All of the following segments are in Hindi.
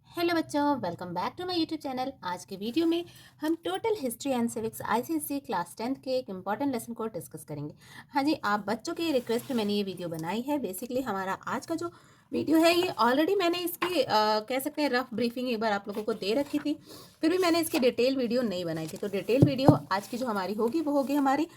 हेलो बच्चों, welcome back to my YouTube channel. आज के वीडियो में हम total history and civics ICSE class 10th के एक इम्पॉर्टेंट लेसन को डिस्कस करेंगे। हाँ जी, आप बच्चों की रिक्वेस्ट पे मैंने ये वीडियो बनाई है। बेसिकली हमारा आज का जो वीडियो है ये ऑलरेडी मैंने इसकी कह सकते हैं रफ ब्रीफिंग एक बार आप लोगों को दे रखी थी, फिर भी मैंने इसकी डिटेल वीडियो नहीं बनाई थी। तो डिटेल वीडियो आज की जो हमारी होगी वो होगी हमारी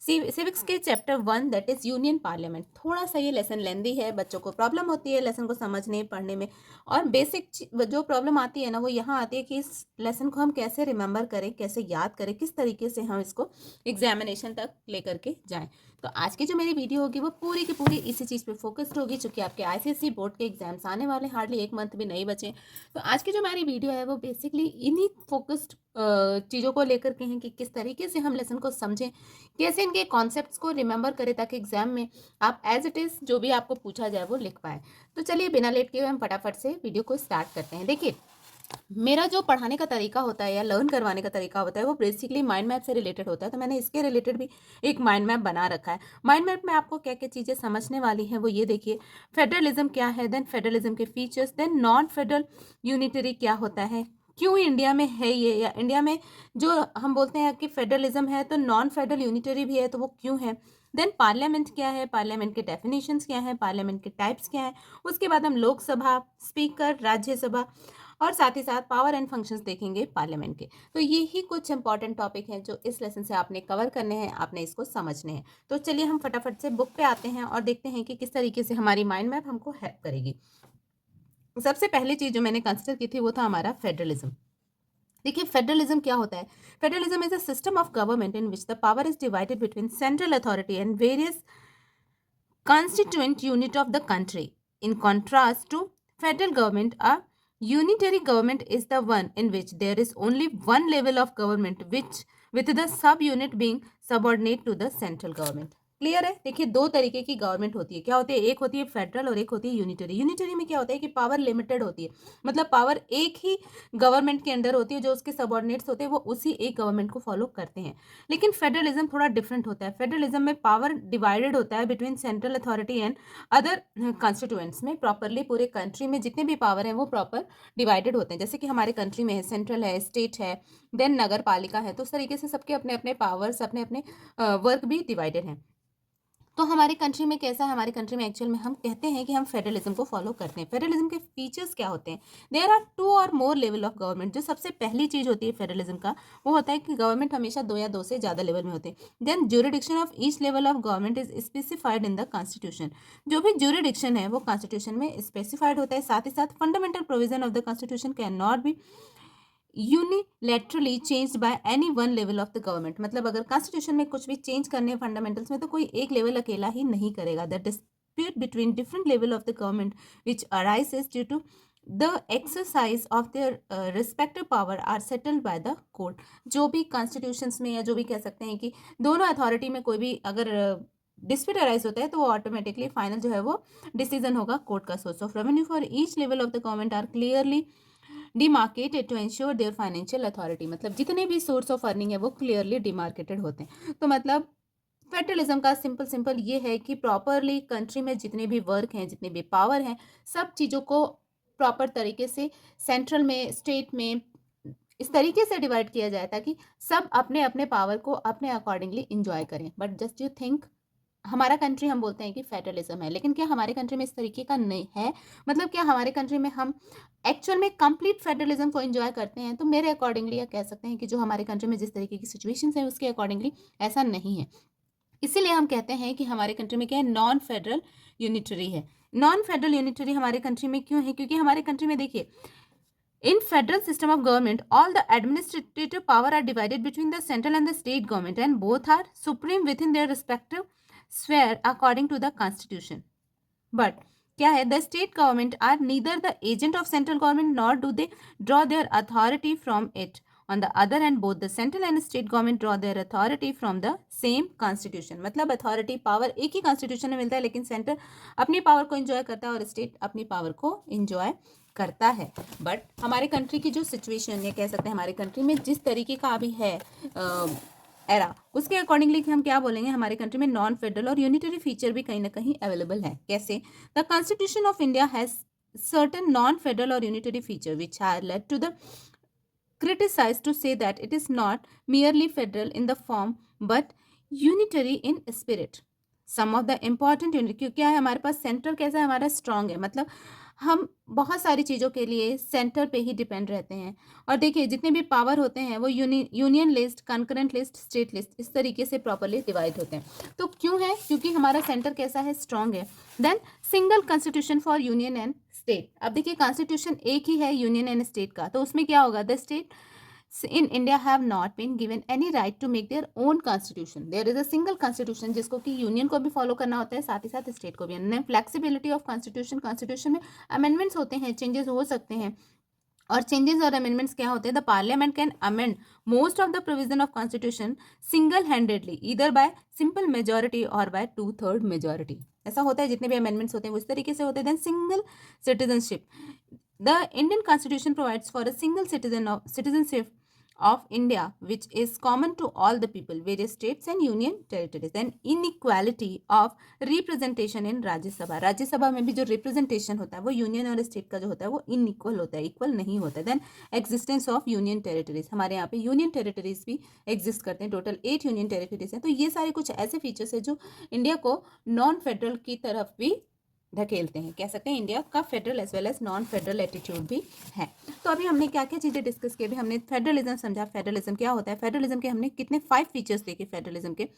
सिविक्स के chapter 1 that is union parliament. थोड़ा सा ये लेसन लेंदी है, बच्चों को प्रॉब्लम होती है लेसन को समझने पढ़ने में। और बेसिक जो प्रॉब्लम आती है ना वो यहाँ आती है कि इस लेसन को हम कैसे रिमेंबर करें, कैसे याद करें, किस तरीके से हम इसको एग्जामिनेशन तक लेकर के जाएं। तो आज की जो मेरी वीडियो होगी वो पूरी की पूरी इसी चीज़ पे फोकस्ड होगी, चूंकि आपके आईसीएसई बोर्ड के एग्जाम्स आने वाले, हार्डली एक मंथ भी नहीं बचे। तो आज की जो हमारी वीडियो है वो बेसिकली इन्हीं फोकस्ड चीज़ों को लेकर के हैं कि किस तरीके से हम लेसन को समझें, कैसे इनके कॉन्सेप्ट्स को रिमेंबर करें ताकि एग्जाम में आप एज इट इज़ जो भी आपको पूछा जाए वो लिख पाए। तो चलिए बिना लेट किए हुए हम फटाफट से वीडियो को स्टार्ट करते हैं। देखिए, मेरा जो पढ़ाने का तरीका होता है या लर्न करवाने का तरीका होता है वो बेसिकली माइंड मैप से रिलेटेड होता है। तो मैंने इसके रिलेटेड भी एक माइंड मैप बना रखा है। माइंड मैप में आपको क्या क्या चीज़ें समझने वाली हैं वो ये देखिए। फेडरलिज्म क्या है, देन फेडरलिज्म के features, then non federal unitary क्या होता है, क्यों इंडिया में है ये, या इंडिया में जो हम बोलते हैं कि फेडरलिज्म है तो नॉन फेडरल यूनिटरी भी है तो वो क्यों है। देन पार्लियामेंट क्या है, पार्लियामेंट के डेफिनेशंस क्या है, पार्लियामेंट के टाइप्स क्या है। उसके बाद हम लोकसभा, स्पीकर, राज्यसभा और साथ ही साथ पावर एंड फंक्शंस देखेंगे पार्लियामेंट के। तो ये ही कुछ इंपॉर्टेंट टॉपिक हैं जो इस लेसन से आपने कवर करने हैं, आपने इसको समझने हैं। तो चलिए हम फटाफट से बुक पे आते हैं और देखते हैं कि किस तरीके से हमारी माइंड मैप हमको हेल्प करेगी। सबसे पहली चीज जो मैंने कंसिडर की थी वो था हमारा फेडरलिज्म। देखिए, फेडरलिज्म क्या होता है। Federalism is a system of government in which the power is divided between central authority and various constituent unit of the country. In contrast to federal government, a unitary government is the one in which there is only one level of government, which with the subunit being subordinate to the central government. Clear है। देखिए, दो तरीके की गवर्नमेंट होती है। क्या होती है, एक होती है फेडरल और एक होती है यूनिटरी। यूनिटरी में क्या होता है कि पावर लिमिटेड होती है, मतलब पावर एक ही गवर्नमेंट के अंडर होती है, जो उसके सबऑर्डिनेट्स होते हैं वो उसी एक गवर्नमेंट को फॉलो करते हैं। लेकिन फेडरलिज्म थोड़ा डिफरेंट होता है। फेडरलिज्म में पावर डिवाइडेड होता है between central authority and other constituents में। प्रॉपरली पूरे कंट्री में जितने भी पावर हैं वो प्रॉपर डिवाइडेड होते हैं। जैसे कि हमारे कंट्री में है, सेंट्रल है, स्टेट है, देन नगर पालिका है। तो उस तरीके से सबके अपने अपने पावर्स, अपने अपने वर्क भी डिवाइडेड हैं। तो हमारे कंट्री में कैसा है, हमारे कंट्री में एक्चुअल में हम कहते हैं कि हम फेडरलिज्म को फॉलो करते हैं। फेडरलिज्म के फीचर्स क्या होते हैं। देयर आर 2 और मोर लेवल ऑफ गवर्नमेंट। जो सबसे पहली चीज होती है फेडरलिज्म का वो होता है कि गवर्नमेंट हमेशा 2 या 2 से ज्यादा लेवल में होते हैं। Then jurisdiction of each level of government is specified in the constitution. जो भी ज्यूरिडिक्शन है वो कॉन्स्टिट्यूशन में स्पेसिफाइड होता है। साथ ही साथ fundamental provision of the constitution can not be unilaterally changed by any one level of the government. मतलब अगर कॉन्स्टिट्यूशन में कुछ भी चेंज करने हैं फंडामेंटल्स में तो कोई एक लेवल अकेला ही नहीं करेगा। The dispute between different level of the government which arises due to the exercise of their respective power are settled by the court. जो भी कॉन्स्टिट्यूशंस में या जो भी कह सकते हैं कि दोनों अथॉरिटी में कोई भी अगर डिस्प्यूट अराइज होता है तो वो ऑटोमेटिकली फाइनल जो है वो डिसीजन होगा कोर्ट का। Source of revenue for each level of the government are clearly demarcated to ensure their financial authority. मतलब जितने भी सोर्स ऑफ अर्निंग है वो क्लियरली डिमार्केटेड होते हैं। तो मतलब फेडरलिज्म का सिंपल सिंपल ये है कि प्रॉपरली कंट्री में जितने भी वर्क हैं, जितने भी पावर हैं, सब चीज़ों को प्रॉपर तरीके से सेंट्रल में, स्टेट में इस तरीके से डिवाइड किया जाए ताकि सब अपने अपने पावर को अपने अकॉर्डिंगली इंजॉय करें। बट जस्ट यू थिंक, हमारा कंट्री हम बोलते हैं कि फेडरलिज्म है, लेकिन क्या हमारे कंट्री में इस तरीके का नहीं है। मतलब क्या हमारे कंट्री में हम एक्चुअल में कंप्लीट फेडरलिज्म को एंजॉय करते हैं। तो मेरे अकॉर्डिंगली या कह सकते हैं कि जो हमारे कंट्री में जिस तरीके की सिचुएशंस है उसके अकॉर्डिंगली ऐसा नहीं है। इसीलिए हम कहते हैं कि हमारे कंट्री में क्या है, नॉन फेडरल यूनिटरी है। नॉन फेडरल यूनिटरी हमारे कंट्री में क्यों है, क्योंकि हमारे कंट्री में देखिए, in federal system of government, all the administrative power are divided between the central and the state government, and both are supreme within their respective sphere according to the constitution. But क्या है, the state government are neither the agent of central government nor do they draw their authority from it. On the other hand, both the central and state government draw their authority from the same constitution. मतलब authority power एक ही constitution में मिलता है, लेकिन सेंटर अपनी पावर को enjoy करता है और स्टेट अपनी पावर को enjoy करता है। बट हमारे कंट्री की जो सिचुएशन ये कह सकते हैं, हमारे कंट्री में जिस तरीके का अभी है एरा, उसके अकॉर्डिंगली हम क्या बोलेंगे, हमारे कंट्री में नॉन फेडरल और यूनिटरी फीचर भी कहीं ना कहीं अवेलेबल है। कैसे, the constitution of India has certain non-federal or unitary feature which are led to the criticized to say that it is not merely federal in the form but unitary in spirit. Some of the important unit, क्योंकि क्या है हमारे पास सेंटर कैसा है, हमारा स्ट्रांग है, मतलब हम बहुत सारी चीज़ों के लिए सेंटर पे ही डिपेंड रहते हैं। और देखिए जितने भी पावर होते हैं वो union list, concurrent list, state list, इस तरीके से प्रॉपरली डिवाइड होते हैं। तो क्यों है? क्योंकि हमारा सेंटर कैसा है, स्ट्रांग है। Then single constitution for union and state. अब देखिए कॉन्स्टिट्यूशन एक ही है यूनियन एंड स्टेट का, तो उसमें क्या होगा, the state in India have not been given any right to make their own constitution. There is a single constitution जिसको कि यूनियन को भी फॉलो करना होता है, साथ ही साथ स्टेट को भी। फ्लेक्सिबिलिटी ऑफ कॉन्स्टिट्यूशन, कॉन्स्टिट्यूशन में अमेंडमेंट्स होते हैं, चेंजेस हो सकते हैं। और चेंजेस और अमेंडमेंट्स क्या होते हैं, the parliament can amend most of the provision of constitution single handedly either by simple majority और बाय 2/3 मेजोरिटी। ऐसा होता है, जितने भी अमेंडमेंट्स होते हैं वो इस तरीके से होते हैं। Then single citizenship, the Indian constitution provides for a single citizenship of India which is common to all the people, various states and union territories. Then inequality of representation in Rajya Sabha, Rajya Sabha में भी जो रिप्रेजेंटेशन होता है वो यूनियन और स्टेट का जो होता है वो इनइक्वल होता है, इक्वल नहीं होता है। Then existence of union territories, हमारे यहाँ पे यूनियन टेरिटरीज भी एग्जिस्ट करते हैं, टोटल 8 यूनियन टेरिटरीज हैं। तो ये सारे कुछ ऐसे फीचर्स है जो इंडिया को नॉन फेडरल की तरफ भी धकेलते हैं, कह सकते हैं इंडिया का federal as well as non federal attitude भी है। तो अभी हमने क्या क्या चीज़ें डिस्कस की, अभी हमने फेडरलिज्म समझा, फेडरलिज्म क्या होता है, फेडरलिज्म के हमने कितने 5 फीचर्स देखे, फेडरलिज्म के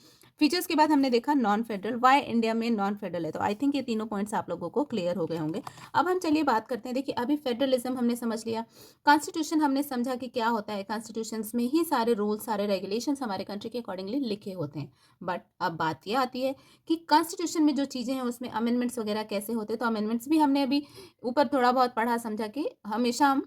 फीचर्स के बाद हमने देखा नॉन फेडरल, वाई इंडिया में नॉन फेडरल है। तो आई थिंक ये तीनों पॉइंट्स आप लोगों को क्लियर हो गए होंगे। अब हम चलिए बात करते हैं। देखिए अभी फेडरलिज्म हमने समझ लिया, कॉन्स्टिट्यूशन हमने समझा कि क्या होता है, कॉन्स्टिट्यूशन में ही सारे रूल्स, सारे रेगुलेशन हमारे कंट्री के अकॉर्डिंगली लिखे होते हैं। बट अब बात ये आती है कि कॉन्स्टिट्यूशन में जो चीज़ें हैं उसमें अमेंडमेंट्स वगैरह कैसे होते हैं। तो अमेंडमेंट्स भी हमने अभी ऊपर थोड़ा बहुत पढ़ा, समझा कि हमेशा हम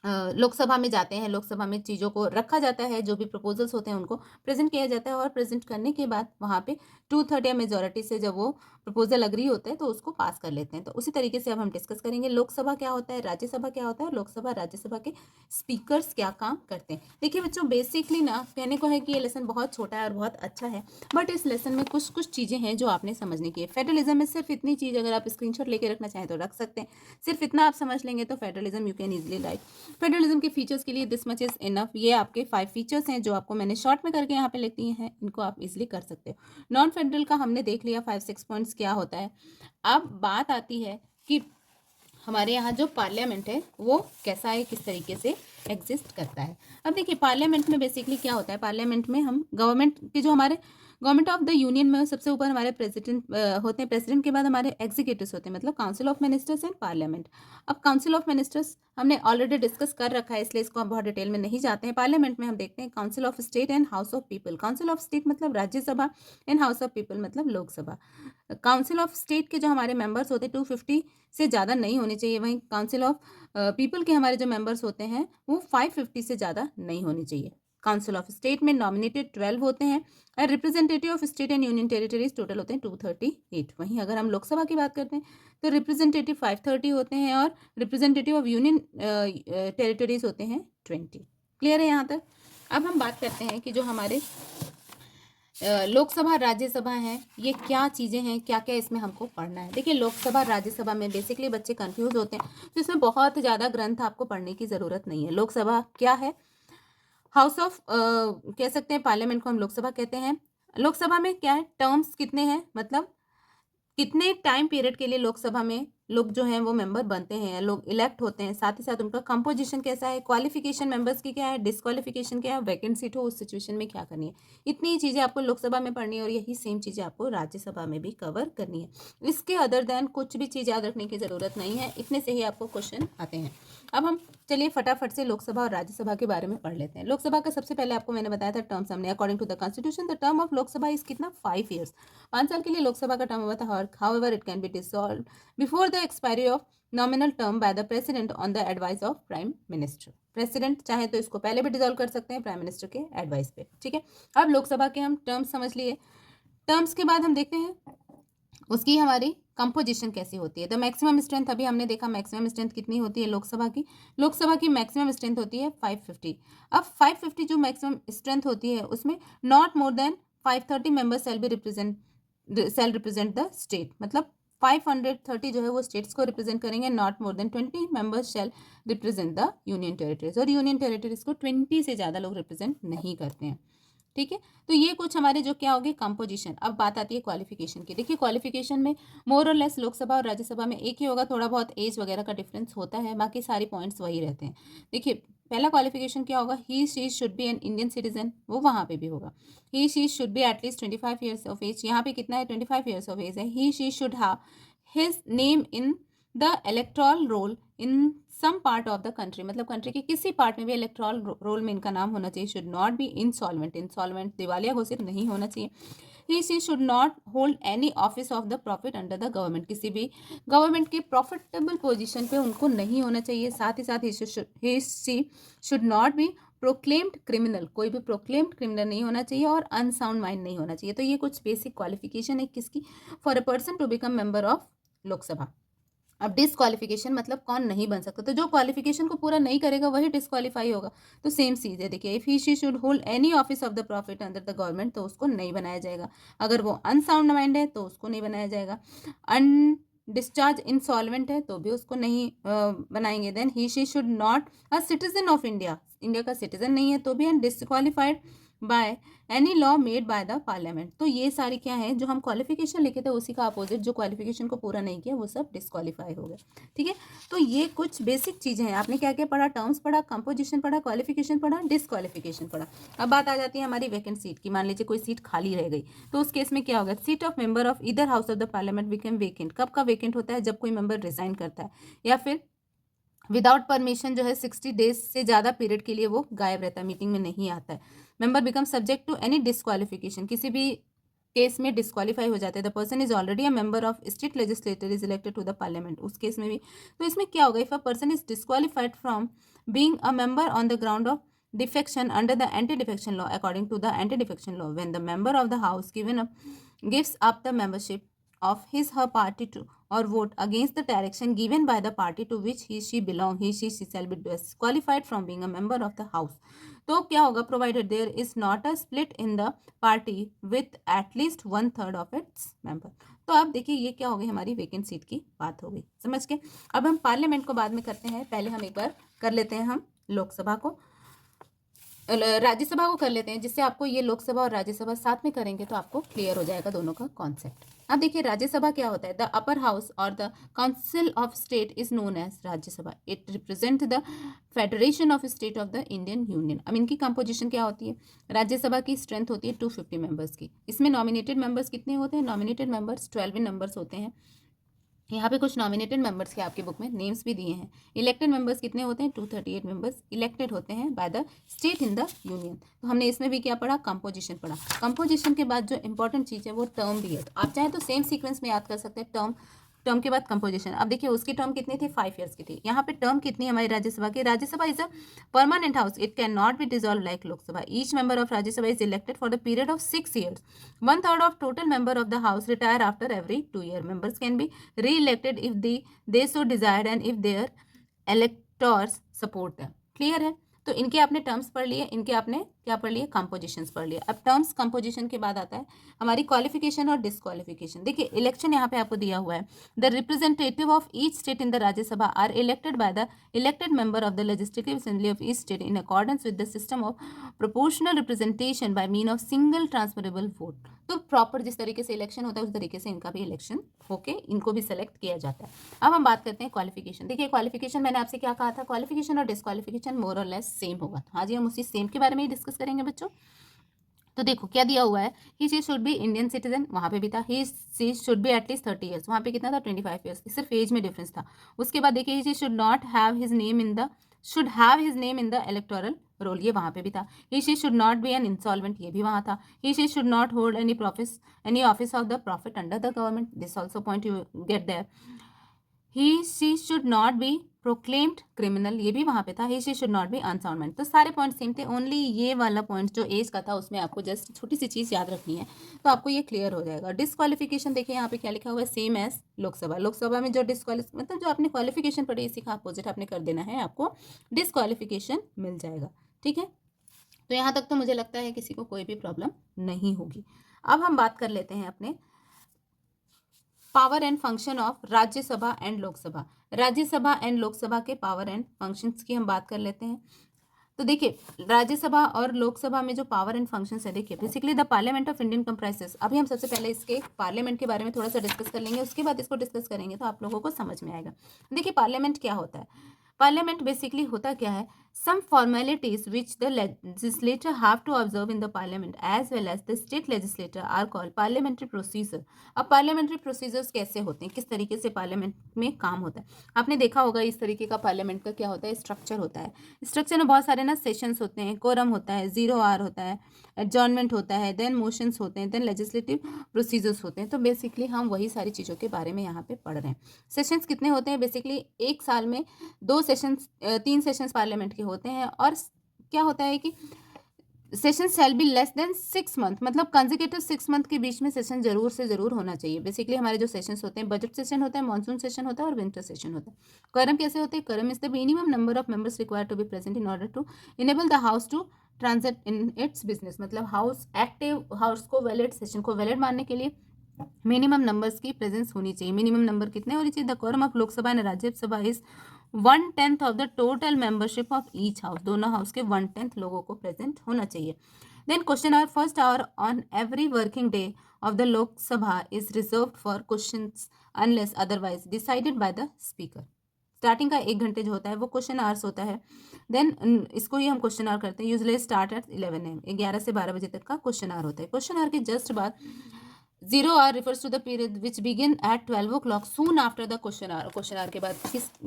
लोकसभा में जाते हैं, लोकसभा में चीज़ों को रखा जाता है, जो भी प्रपोजल्स होते हैं उनको प्रेजेंट किया जाता है और प्रेजेंट करने के बाद वहाँ पे 2/3 या मेजोरिटी से जब वो प्रपोजल अग्री होता है तो उसको पास कर लेते हैं। तो उसी तरीके से अब हम डिस्कस करेंगे लोकसभा क्या होता है, राज्यसभा क्या होता है, और लोकसभा राज्यसभा के स्पीकर्स क्या काम करते हैं। देखिए बच्चों बेसिकली ना कहने को है कि ये लेसन बहुत छोटा है और बहुत अच्छा है, बट इस लेसन में कुछ कुछ चीज़ें हैं जो आपने समझने की है। फेडरलिज्म में सिर्फ इतनी चीज़ अगर आप स्क्रीनशॉट लेके रखना चाहें तो रख सकते हैं, सिर्फ इतना आप समझ लेंगे तो federalism you can easily right. Federalism के फीचर्स के लिए दिस मच इज इनफ, ये आपके 5 फीचर्स हैं जो आपको मैंने शॉर्ट में करके यहाँ पे लिख दिए हैं, इनको आप इजीली कर सकते हो। नॉन फेडरल का हमने देख लिया 5-6 पॉइंट्स क्या होता है। अब बात आती है कि हमारे यहाँ जो पार्लियामेंट है वो कैसा है, किस तरीके से एग्जिस्ट करता है। अब देखिए पार्लियामेंट में बेसिकली क्या होता है, पार्लियामेंट में हम गवर्नमेंट के जो हमारे गवर्नमेंट ऑफ द यूनियन में सबसे ऊपर हमारे प्रेसिडेंट होते हैं, प्रेसिडेंट के बाद हमारे एग्जीक्यूटिव्स होते हैं, मतलब council of ministers and parliament. अब काउंसिल ऑफ मिनिस्टर्स हमने ऑलरेडी डिस्कस कर रखा है, इसलिए इसको हम बहुत डिटेल में नहीं जाते हैं। पार्लियामेंट में हम देखते हैं council of state and house of people. Council of state मतलब Rajya Sabha and house of people मतलब लोकसभा। काउंसिल ऑफ स्टेट के जो हमारे मेंबर्स होते हैं 250 से ज़्यादा नहीं होने चाहिए, वहीं काउंसिल ऑफ पीपल के हमारे जो मेंबर्स होते हैं वो 550 से ज़्यादा नहीं होने चाहिए। काउंसिल ऑफ स्टेट में नॉमिनेटेड 12 होते हैं और representative of state and union territories total होते हैं 238। वहीं अगर हम लोकसभा की बात करते हैं तो रिप्रेजेंटेटिव 530 होते हैं और रिप्रेजेंटेटिव ऑफ यूनियन टेरिटरीज होते हैं 20। क्लियर है यहाँ तक। अब हम बात करते हैं कि जो हमारे लोकसभा राज्यसभा है ये क्या चीज़ें हैं, क्या क्या इसमें हमको पढ़ना है। देखिए लोकसभा राज्यसभा में बेसिकली बच्चे कंफ्यूज होते हैं, तो इसमें बहुत ज़्यादा ग्रंथ आपको पढ़ने की ज़रूरत नहीं है। लोकसभा क्या है, हाउस ऑफ कह सकते हैं, पार्लियामेंट को हम लोकसभा कहते हैं। लोकसभा में क्या है, टर्म्स कितने हैं, मतलब कितने टाइम पीरियड के लिए लोकसभा में लोग जो हैं वो मेंबर बनते हैं, लोग इलेक्ट होते हैं, साथ ही साथ उनका कंपोजिशन कैसा है, क्वालिफिकेशन मेंबर्स की क्या है, डिस्क्वालिफिकेशन क्या है, वैकेंट सीट हो उस सिचुएशन में क्या करनी है। इतनी ही चीज़ें आपको लोकसभा में पढ़नी है और यही सेम चीज़ें आपको राज्यसभा में भी कवर करनी है। इसके अदर देन कुछ भी चीज़ याद रखने की ज़रूरत नहीं है, इतने से ही आपको क्वेश्चन आते हैं। अब हम चलिए फटाफट से लोकसभा और राज्यसभा के बारे में पढ़ लेते हैं। लोकसभा का सबसे पहले आपको मैंने बताया था टर्म्स हमने, according to the constitution the term of Lok Sabha is कितना 5 ईयर्स, 5 साल के लिए लोकसभा का टर्म हुआ था। However it can be dissolve before the expiry of nominal term by the president on the advice of prime minister. President चाहे तो इसको पहले भी डिसॉल्व कर सकते हैं प्राइम मिनिस्टर के एडवाइस पे, ठीक है। अब लोकसभा के हम टर्म्स समझ लिए। टर्म्स के बाद हम देखते हैं उसकी हमारी कंपोजिशन कैसी होती है। तो मैक्सिमम स्ट्रेंथ अभी हमने देखा, मैक्सिमम स्ट्रेंथ कितनी होती है लोकसभा की, लोकसभा की मैक्सिमम स्ट्रेंथ होती है 550। अब 550 जो मैक्सिमम स्ट्रेंथ होती है उसमें not more than 530 members shall represent the state, मतलब 530 जो है वो स्टेट्स को रिप्रेजेंट करेंगे, not more than 20 members shall represent the union territories, और यूनियन टेरिटरीज को 20 से ज़्यादा लोग रिप्रेजेंट नहीं करते हैं। ठीक है, तो ये कुछ हमारे जो क्या हो गए कंपोजिशन। अब बात आती है क्वालिफिकेशन की। देखिए क्वालिफिकेशन में मोर और लेस लोकसभा और राज्यसभा में एक ही होगा, थोड़ा बहुत एज वगैरह का डिफरेंस होता है, बाकी सारे पॉइंट्स वही रहते हैं। देखिए पहला क्वालिफिकेशन क्या होगा, he she should be an Indian citizen, वो वहाँ पे भी होगा। He she should be at least 25 years of age, यहाँ पे कितना है 25 ईयर्स ऑफ एज है। He she should have his name in the electoral roll in some part of the country, मतलब कंट्री के किसी पार्ट में भी इलेक्टोरल रोल में इनका नाम होना चाहिए। Should not be insolvent, insolvent दिवालिया घोषित नहीं होना चाहिए। He she should not hold any office of the profit under the government, किसी भी गवर्नमेंट के प्रॉफिटेबल पोजीशन पे उनको नहीं होना चाहिए। साथ ही साथ he she should not be proclaimed criminal, कोई भी प्रोक्लेम्ड क्रिमिनल नहीं होना चाहिए, और अनसाउंड माइंड नहीं होना चाहिए। तो ये कुछ बेसिक क्वालिफिकेशन है किसकी, for a person to become member of Lok Sabha. अब डिसक्वालिफिकेशन मतलब कौन नहीं बन सकता, तो जो क्वालिफिकेशन को पूरा नहीं करेगा वही डिसक्वालीफाई होगा। तो सेम चीज़ है, देखिए if he she should hold any office of the profit under the government, तो उसको नहीं बनाया जाएगा। अगर वो अनसाउंड माइंड है तो उसको नहीं बनाया जाएगा। अन डिस्चार्ज इंसॉल्वेंट है तो भी उसको नहीं बनाएंगे। Then he she should not a citizen of India, India का सिटीजन नहीं है तो भी, and disqualified by any law made by the parliament. तो ये सारी क्या है, जो हम क्वालिफिकेशन लिखे थे उसी का अपोजिट, जो क्वालिफिकेशन को पूरा नहीं किया वो सब डिस्क्वालीफाई हो गए। ठीक है, तो ये कुछ बेसिक चीज़ें हैं। आपने क्या क्या पढ़ा, टर्म्स पढ़ा, कंपोजिशन पढ़ा, क्वालिफिकेशन पढ़ा, डिस्क्वालिफिकेशन पढ़ा। अब बात आ जाती है हमारी वैकेंट सीट की। मान लीजिए कोई सीट खाली रह गई, तो उस केस में क्या होगा, सीट ऑफ मेंबर ऑफ इधर house of the parliament become vacant. कब का वेकेंट होता है, जब कोई मेंबर रिजाइन करता है, या फिर विदाउट परमिशन जो है 60 डेज से ज़्यादा पीरियड के लिए वो गायब रहता है, मीटिंग में नहीं आता है। Member become subject to any disqualification, किसी भी केस में डिस्क्वालीफाई हो जाते हैं। The person is already a member of state legislator is elected to the parliament, उस केस में भी। तो इसमें क्या होगा, if a person is disqualified from being a member on the ground of defection under the anti-defection law, according to the anti-defection law, when the member of the house gives up the membership of his her party to or vote against the direction given by the party to which he she belong, he she shall be disqualified from being a member of the house. तो क्या होगा, provided there is not a split in the party with at least 1/3 of its member. तो अब देखिए ये क्या हो गई, हमारी वैकेंट सीट की बात हो गई, समझ के। अब हम पार्लियामेंट को बाद में करते हैं, पहले हम एक बार कर लेते हैं हम लोकसभा को, राज्यसभा को कर लेते हैं, जिससे आपको ये लोकसभा और राज्यसभा साथ में करेंगे तो आपको क्लियर हो जाएगा दोनों का कॉन्सेप्ट। अब देखिए राज्यसभा क्या होता है, द अपर हाउस और the council of state is known as Rajya Sabha. It represent the federation of state of the Indian union. अब इनकी कंपोजिशन क्या होती है, राज्यसभा की स्ट्रेंथ होती है 250 मेंबर्स की। इसमें नॉमिनेटेड मेंबर्स कितने होते हैं, नॉमिनेटेड मेंबर्स 12 नंबर्स होते हैं। यहाँ पे कुछ नॉमिनेटेड मेंबर्स के आपके बुक में नेम्स भी दिए हैं। इलेक्टेड मेंबर्स कितने होते हैं, 238 मेंबर्स इलेक्टेड होते हैं by the state in the union. तो हमने इसमें भी क्या पढ़ा, कंपोजिशन पढ़ा। कंपोजिशन के बाद जो इंपॉर्टेंट चीज़ है वो टर्म भी है, तो आप चाहे तो सेम सीक्वेंस में याद कर सकते हैं, टर्म, टर्म के बाद कंपोजिशन। अब देखिए उसकी टर्म कितनी थी, 5 ईयर्स की थी। यहाँ पे टर्म कितनी है हमारी राज्यसभा की, Rajya Sabha is a permanent house, it can not be dissolve like Lok Sabha. Each member of Rajya Sabha is elected for the period of 6 years. 1/3 of total member of the house retire after every 2 years. Members can be re-elected if they so desired and if their electors support them. Clear है, तो इनके आपने टर्म्स पढ़ लिए, इनके आपने क्या पढ़ लिए, कंपोजिशंस पढ़ लिए। अब टर्म्स कंपोजिशन के बाद आता है हमारी क्वालिफिकेशन और डिस्क्वालिफिकेशन। देखिए इलेक्शन यहाँ पे आपको दिया हुआ है, the representative of each state in the Rajya Sabha are elected by the elected member of the legislative assembly of each state in accordance with the system of proportional representation by mean of single transferable vote. तो प्रॉपर जिस तरीके से इलेक्शन होता है उस तरीके से इनका भी इलेक्शन होके इनको भी सेलेक्ट किया जाता है। अब हम बात करते हैं क्वालिफिकेशन। देखिए क्वालिफिकेशन मैंने आपसे क्या कहा था, क्वालिफिकेशन और डिस्क्वालिफिकेशन मोर और लेस सेम होगा। हाँ जी, हम उसी सेम के बारे में ही डिस्कस करेंगे बच्चों। तो देखो क्या दिया हुआ है, he she should be Indian citizen, वहाँ पे भी था। He she should be at least 30 years, वहाँ पे कितना था, 25 ईयर्स, सिर्फ एज में डिफरेंस था। उसके बाद देखिए he should not have his name in the should have his name in the electoral roll, ये वहाँ पे भी था। He she should not be an insolvent, ये भी वहाँ था। He she should not hold any office of the profit under the government, this also point you get there. He she should not be proclaimed criminal, ये भी वहाँ पे था। He she should not B unsound mind. तो सारे पॉइंट सेम थे, ओनली ये वाला पॉइंट जो एज का था उसमें आपको जस्ट छोटी सी चीज़ याद रखनी है, तो आपको ये क्लियर हो जाएगा। डिस्क्वालिफिकेशन देखिए यहाँ पे क्या लिखा हुआ है, सेम एज लोकसभा। लोकसभा में जो मतलब जो आपने क्वालिफिकेशन पढ़ी इसी का अपोजिट आपने कर देना है, आपको डिस्क्वालिफिकेशन मिल जाएगा। ठीक है, तो यहाँ तक तो मुझे लगता है किसी को कोई भी प्रॉब्लम नहीं होगी। अब हम बात कर लेते हैं अपने power and function of Rajya Sabha and Lok Sabha. Rajya Sabha and Lok Sabha के पावर एंड फंक्शंस की हम बात कर लेते हैं। तो देखिए, राज्यसभा और लोकसभा में जो पावर एंड फंक्शंस है, देखिए basically the parliament of Indian comprises. अभी हम सबसे पहले इसके पार्लियामेंट के बारे में थोड़ा सा डिस्कस कर लेंगे, उसके बाद इसको डिस्कस करेंगे तो आप लोगों को समझ में आएगा। देखिए पार्लियामेंट क्या होता है। पार्लियामेंट बेसिकली होता क्या है, some formalities which the legislature have to observe in the parliament as well as the state legislature are called parliamentary procedure। अब parliamentary procedures कैसे होते हैं, किस तरीके से पार्लियामेंट में काम होता है, आपने देखा होगा इस तरीके का पार्लियामेंट का क्या होता है, स्ट्रक्चर होता है। स्ट्रक्चर में बहुत सारे ना सेशंस होते हैं, कोरम होता है, 0 आवर होता है, एडजॉर्नमेंट होता है, देन मोशंस होते हैं, देन लेजिस्लेटिव प्रोसीजर्स होते हैं। तो बेसिकली हम वही सारी चीज़ों के बारे में यहाँ पे पढ़ रहे हैं। सेशंस कितने होते हैं, बेसिकली एक साल में 3 सेशंस पार्लियामेंट के होते हैं। और क्या होता है कि session shall be less than 6 month, मतलब कंजिक्यूटिव 6 मंथ के बीच में सेशन जरूर से जरूर होना चाहिए। बेसिकली हमारे जो सेशंस होते हैं, बजट सेशन होता है, मानसून सेशन होता है और विंटर सेशन होता है। क्वोरम कैसे होते हैं, quorum is the minimum number of members required to be present in order to enable the house to transit in its business. मतलब हाउस एक्टिव, हाउस को वैलिड, सेशन को वैलिड मानने के लिए मिनिमम नंबर्स की प्रेजेंस होनी चाहिए। मिनिमम नंबर कितने होनी चाहिए, the क्वोरम of Lok Sabha and Rajya Sabha is 1/10 of the total membership of each house. दोनों हाउस के 1/10 लोगों को प्रेजेंट होना चाहिए। Then question our, first hour on every working day of the लोक सभा is reserve for questions unless otherwise decided by the speaker. Starting का 1 घंटे जो होता है वो क्वेश्चन आवर्स होता है। देन इसको ही हम क्वेश्चन आवर करते हैं। यूजली स्टार्ट एट 11 AM, 11 से 12 बजे तक का क्वेश्चन आवर होता है। क्वेश्चन आवर के जस्ट बाद 0 hour refers to the period which begin at 12 o'clock soon after the question hour। Question hour के बाद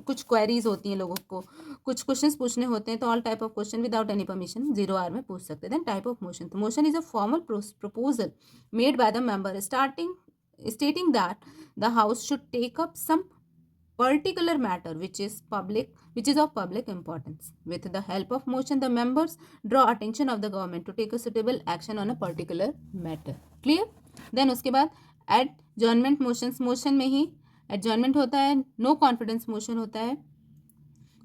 कुछ क्वेरीज होती हैं, लोगों को कुछ क्वेश्चंस पूछने होते हैं, तो all type of question without any permission 0 hour में पूछ सकते हैं। देन टाइप ऑफ मोशन, तो motion is a formal proposal made by the member stating that the house should take up some particular matter which is of public importance. With the help of motion the members draw attention of the government to take a suitable action on a particular matter। clear? Then उसके बाद एडजॉर्नमेंट मोशन में ही एडजॉर्नमेंट होता है, नो कॉन्फिडेंस मोशन होता है।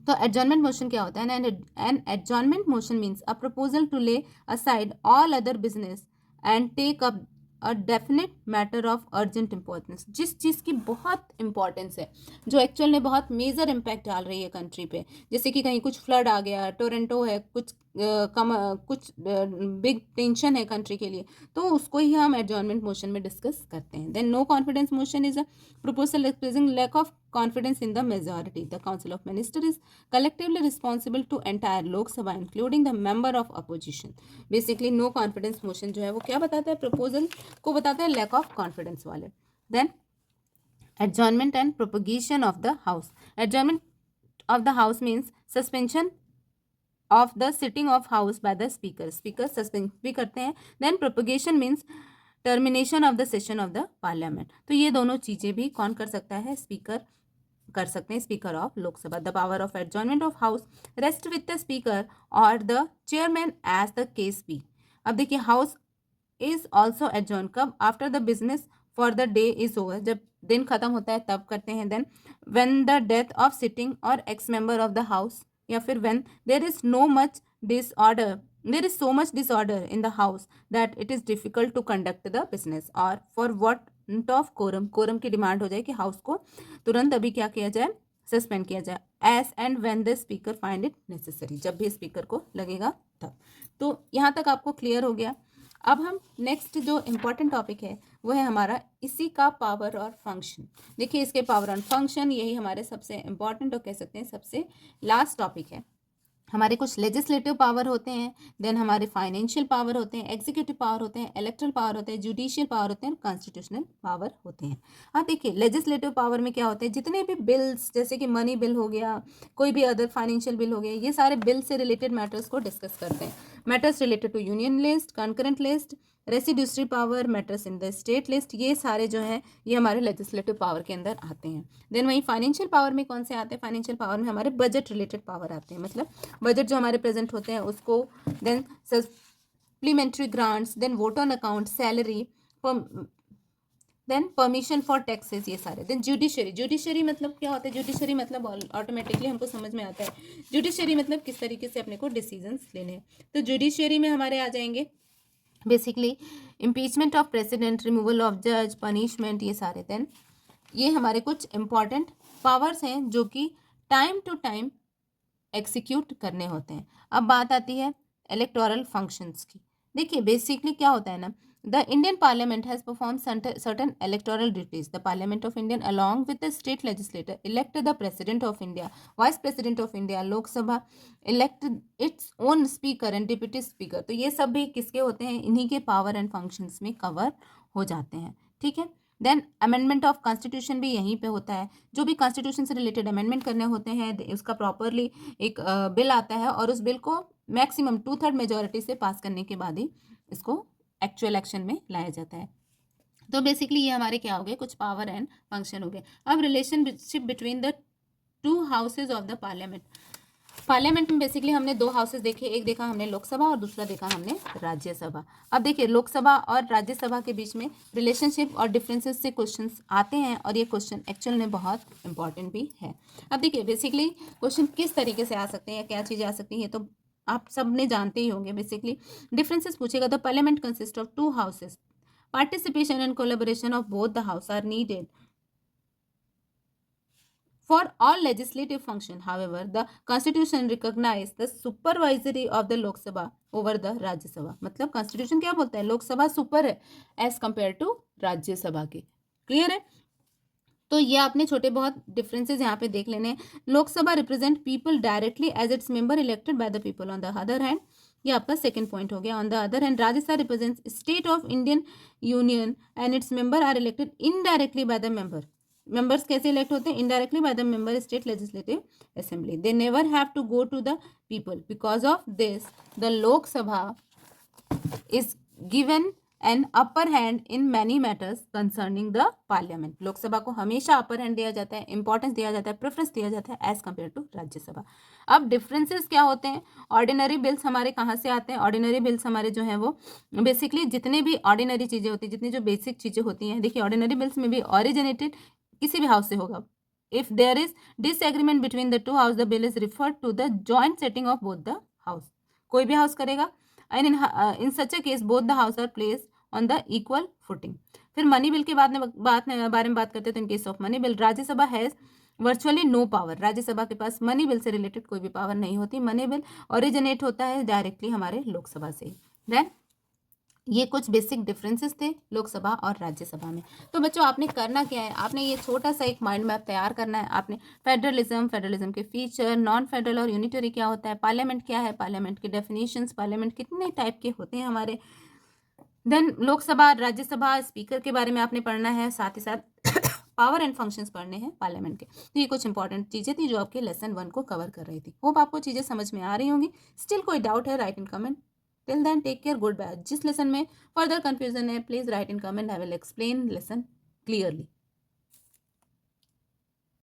तो एडजॉर्नमेंट मोशन क्या होता है, an adjournment motion means a proposal to lay aside all other business and take up a definite matter of urgent importance. जिस चीज़ की बहुत इंपॉर्टेंस है, जो एक्चुअल में बहुत मेजर इम्पैक्ट डाल रही है कंट्री पे, जैसे कि कहीं कुछ फ्लड आ गया, टोरंटो है, कुछ बिग टेंशन है कंट्री के लिए, तो उसको ही हम एडजॉर्नमेंट मोशन में डिस्कस करते हैं। Then no confidence motion is a proposal expressing lack of confidence in the majority। The Council of Ministers is collectively responsible to entire Lok Sabha including the member of opposition। Basically no confidence motion जो है वो क्या बताता है, proposal को बताता है lack of confidence वाले। Then adjournment and propagation of the house। Adjournment of the house means suspension of the sitting of house by the speaker। speaker suspend भी करते हैं। Then propagation means termination of the session of the parliament. तो ये दोनों चीज़ें भी कौन कर सकता है, स्पीकर कर सकते हैं, speaker of Lok Sabha. The power of adjournment of house rest with the speaker और the chairman as the case B. अब देखिए, हाउस इज ऑल्सो एडजॉर्न कब, after the business for the day is over, जब दिन खत्म होता है तब करते हैं। Then when the death of sitting और x member of the house, या फिर when there is so much disorder in the house that it is difficult to conduct the business, और for want of quorum की डिमांड हो जाए कि हाउस को तुरंत अभी क्या किया जाए, सस्पेंड किया जाए। As and when the speaker find it necessary, जब भी स्पीकर को लगेगा तब। तो यहाँ तक आपको क्लियर हो गया। अब हम नेक्स्ट जो इम्पॉर्टेंट टॉपिक है वो है हमारा इसी का पावर और फंक्शन। देखिए, इसके पावर और फंक्शन यही हमारे सबसे इम्पॉर्टेंट और कह सकते हैं सबसे लास्ट टॉपिक है। हमारे कुछ लेजिस्लेटिव पावर होते हैं, देन हमारे फाइनेंशियल पावर होते हैं, एग्जीक्यूटिव पावर होते हैं, इलेक्ट्रल पावर होते हैं, जुडिशियल पावर होते हैं, कॉन्स्टिट्यूशनल पावर होते हैं। अब देखिए, लेजिस्लेटिव पावर में क्या होते हैं, जितने भी बिल्स, जैसे कि मनी बिल हो गया, कोई भी अदर फाइनेंशियल बिल हो गया, ये सारे बिल से रिलेटेड मैटर्स को डिस्कस करते हैं। Matters related to union list, concurrent list, residuary power, matters in the state list, ये सारे जो हैं ये हमारे लेजिस्लेटिव पावर के अंदर आते हैं। देन वहीं फाइनेंशियल पावर में कौन से आते हैं, फाइनेंशियल पावर में हमारे बजट रिलेटेड पावर आते हैं, मतलब बजट जो हमारे प्रेजेंट होते हैं उसको, then supplementary grants, then vote on account, salary, then permission for taxes, ये सारे। देन जुडिशरी मतलब क्या होता है, जुडिशरी मतलब ऑटोमेटिकली हमको समझ में आता है, जुडिशरी मतलब किस तरीके से अपने को डिसीजंस लेने हैं। तो जुडिशरी में हमारे आ जाएंगे basically impeachment of president, removal of जज, पनिशमेंट, ये सारे। देन ये हमारे कुछ इम्पॉर्टेंट पावर्स हैं जो कि टाइम टू टाइम एग्जीक्यूट करने होते हैं। अब बात आती है इलेक्टोरल फंक्शंस की। देखिए बेसिकली क्या होता है ना, the Indian parliament has perform certain electoral duties. The parliament of Indian along with the state legislator elect the president of India, vice president of India, Lok Sabha elect its own speaker and deputy speaker. तो ये सब भी किसके होते हैं, इन्हीं के पावर एंड फंक्शंस में कवर हो जाते हैं। ठीक है, देन अमेंडमेंट ऑफ कॉन्स्टिट्यूशन भी यहीं पे होता है। जो भी कॉन्स्टिट्यूशन से रिलेटेड अमेंडमेंट करने होते हैं उसका प्रॉपरली एक बिल आता है और उस बिल को मैक्सिमम 2/3 मेजोरिटी से पास करने के बाद ही इसको एक्चुअल एक्शन में लाया जाता है। तो बेसिकली ये हमारे क्या हो गए, कुछ पावर एंड फंक्शन हो गए। अब relationship between the to houses of the parliament. Parliament में बेसिकली हमने दो हाउसेज देखे, एक देखा हमने लोकसभा और दूसरा देखा हमने राज्यसभा। अब देखिए लोकसभा और राज्यसभा के बीच में रिलेशनशिप और डिफरेंसेस से क्वेश्चंस आते हैं और ये क्वेश्चन एक्चुअल में बहुत इंपॉर्टेंट भी है। अब देखिए बेसिकली क्वेश्चन किस तरीके से आ सकते हैं या क्या चीज़ें आ सकती हैं, तो आप सब ने जानते ही होंगे। बेसिकली डिफरेंसेस पूछेगा, the parliament consist of two houses, participation and collaboration of both the house are needed for all legislative function. However, the constitution recognize the supervisory of the Lok Sabha over the Rajya Sabha. मतलब constitution क्या बोलता है, लोकसभा सुपर है as compared to राज्यसभा के। क्लियर है, तो ये आपने छोटे बहुत डिफरेंसेस यहाँ पे देख लेने हैं। Lok Sabha represent people directly as its member elected by the people. On the other hand, ये आपका सेकंड पॉइंट हो गया। On the other hand, Rajya Sabha represents state of Indian union and its member are elected indirectly by the member. Members कैसे इलेक्ट होते हैं, indirectly by the member state legislative assembly. They never have to go to the people. Because of this the Lok Sabha is given an upper hand in many matters concerning the parliament. Lok Sabha को हमेशा अपर हैंड दिया जाता है, इंपॉर्टेंस दिया जाता है, प्रेफरेंस दिया जाता है एज कंपेयर टू राज्यसभा। अब डिफरेंसेस क्या होते हैं, ऑर्डिनरी बिल्स हमारे कहाँ से आते हैं, ऑर्डिनरी बिल्स हमारे जो है वो बेसिकली जितने भी ऑर्डिनरी चीज़ें होती हैं, जितनी जो बेसिक चीज़ें होती हैं, देखिए ऑर्डिनरी बिल्स में भी ओरिजिनेटेड किसी भी हाउस से होगा। If there is disagreement between the two house, the bill is referred to the joint sitting of both the house. कोई भी हाउस करेगा and in such a case both the house are place on the equal footing. फिर मनी बिल के बारे में बात करते हैं। तो in case of money bill, Rajya Sabha has virtually no power. Rajya Sabha के पास मनी बिल से रिलेटेड कोई भी पावर नहीं होती। मनी बिल ओरिजिनेट होता है डायरेक्टली हमारे लोकसभा से। देन ये कुछ बेसिक डिफरेंसेस थे लोकसभा और राज्यसभा में। तो बच्चों आपने करना क्या है, आपने ये छोटा सा एक माइंड मैप तैयार करना है। आपने फेडरलिज्म के फीचर, नॉन फेडरल और यूनिटरी क्या होता है, पार्लियामेंट क्या है, पार्लियामेंट के डेफिनेशंस, पार्लियामेंट कितने टाइप के होते हैं हमारे, देन लोकसभा राज्यसभा स्पीकर के बारे में आपने पढ़ना है, साथ ही साथ पावर एंड फंक्शंस पढ़ने हैं पार्लियामेंट के। तो ये कुछ इंपॉर्टेंट चीज़ें थी जो आपके लेसन 1 को कवर कर रही थी। होप आपको चीज़ें समझ में आ रही होंगी। स्टिल कोई डाउट है, write in comment. Till then take care, good bye. जिस लेसन में फर्दर कंफ्यूजन है please write in comment, I will explain lesson clearly.